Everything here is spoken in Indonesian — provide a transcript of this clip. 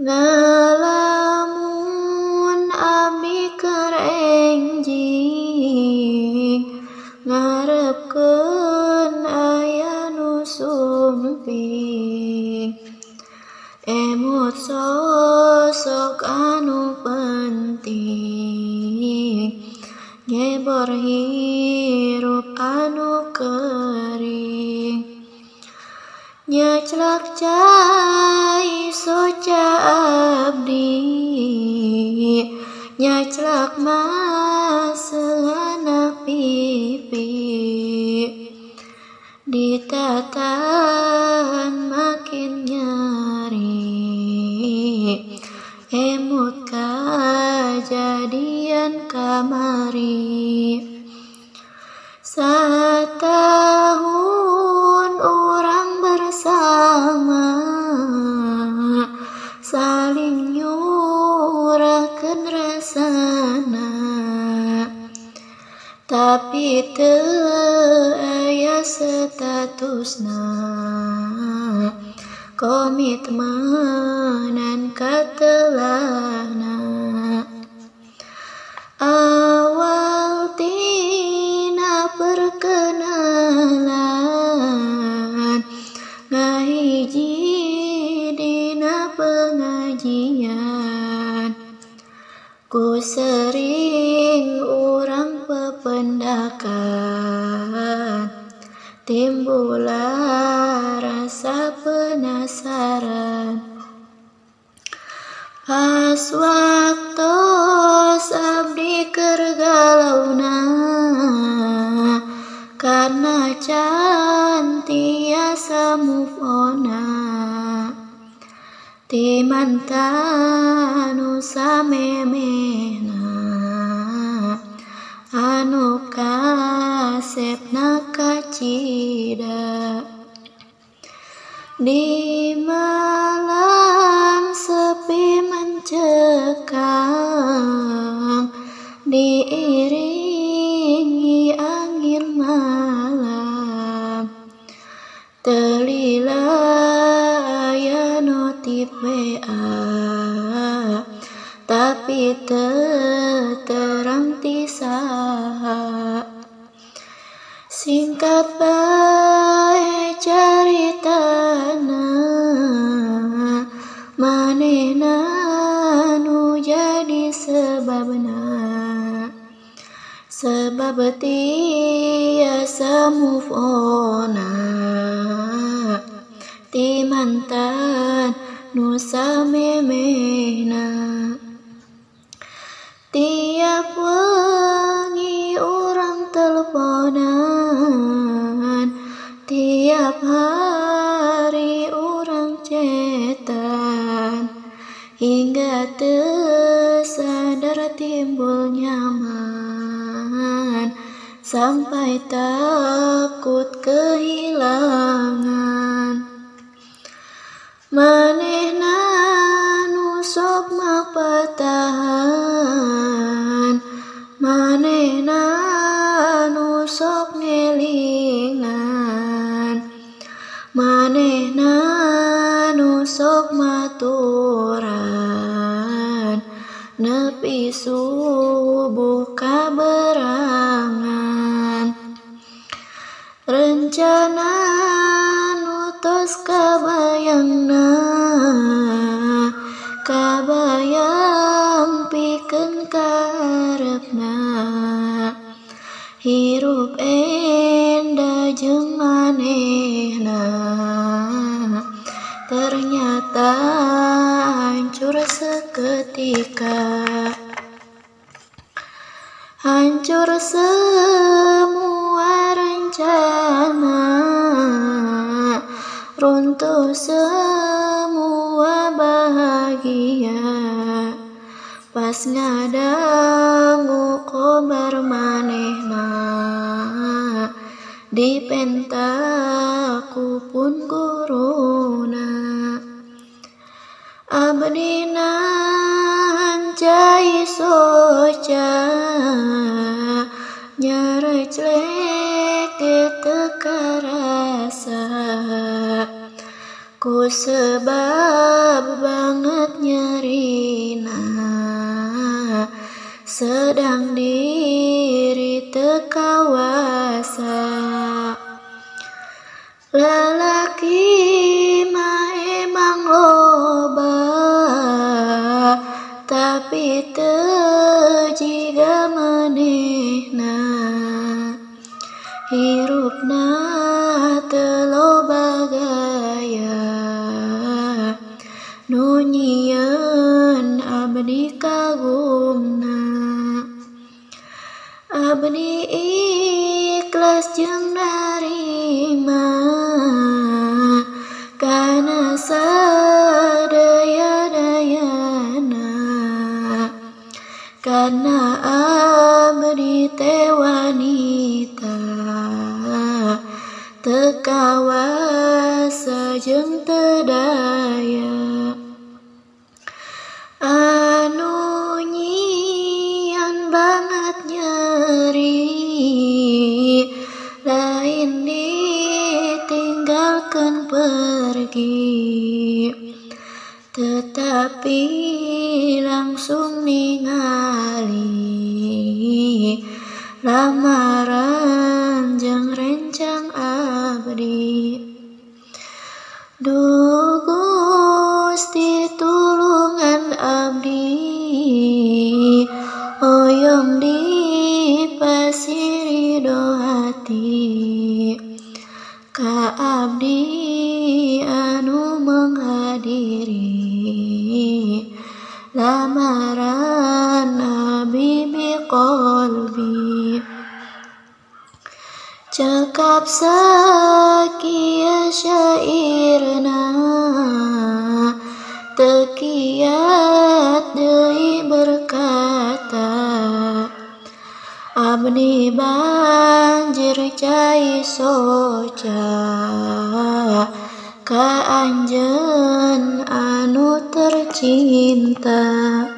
Ngalamun abdi keur enjing ngarepkeun aya nu sumping, emut sosok anu penting, nyebor hirup anu kering. Nyaclak cai soca abdi, nyaclak maseuhana pipi, ditatan makin nyeri, emut kajadian kamari. Satahun urang bersama, saling nyurahkeun rasana, tapi teu aya statusna, komitmenan katelahna. Awal tina perkenalan, ngahiji dina pengajian, ku sering urang pependakan, timbulah rasa penasaran. Pas waktos abdi keur galauna, karna can tiasa move on-na ti mantan nu samemehna, anu kasepna kacida. Di malam sepi mencekam, diiringi angin malam, teu lila aya notif WA, tapi teu terang ti saha. Singkat bae caritana, manehna nu jadi sebabna, sebab tiasa move on-na ti mantan nu samemehna. Tiap wengi urang teleponan, tiap hari urang chatan, hingga teu sadar timbul nyaman, sampai takut kehilangan. Manehna nu sok mapatahan, manehna nu sok ngelingan, manehna nu sok maturan, nepi subuh kaberangan. Rencana nu tos kabayangna, kabayang pikeun karepna, hirup enda jeung manehna, ternyata hancur seketika. Hancur semua rencana, runtuh semua bahagia, pas ngadangu kobar manehna, dipentaku pun guruna. Abdina hancai soca, nyareclek teu karasa, ku sebab banget nyerina, sedang diri tekawasa. Lalaki mah emang loba, tapi teu jiga manehna. Hirupna teu loba gaya, nu nyieun abdi kagumna. Abdi ikhlas jeung narima, kana sadaya-dayana. Kana abdi teh wanita, teu kawasa jeung teu daya. Anu nyieun banget nyeri, lain ditinggalkeun pergi, tetapi langsung ningali lamaran jeung rencang abdi. Duh Gusti tulungan abdi, hoyong dipasiri do hati, ka abdi anu menghadiri lamaran Habibi Qalbi. Cekap sakieu syairna, teu kiat deui berkata. Abdi banjir cai soca, ka anjeun anu tercinta.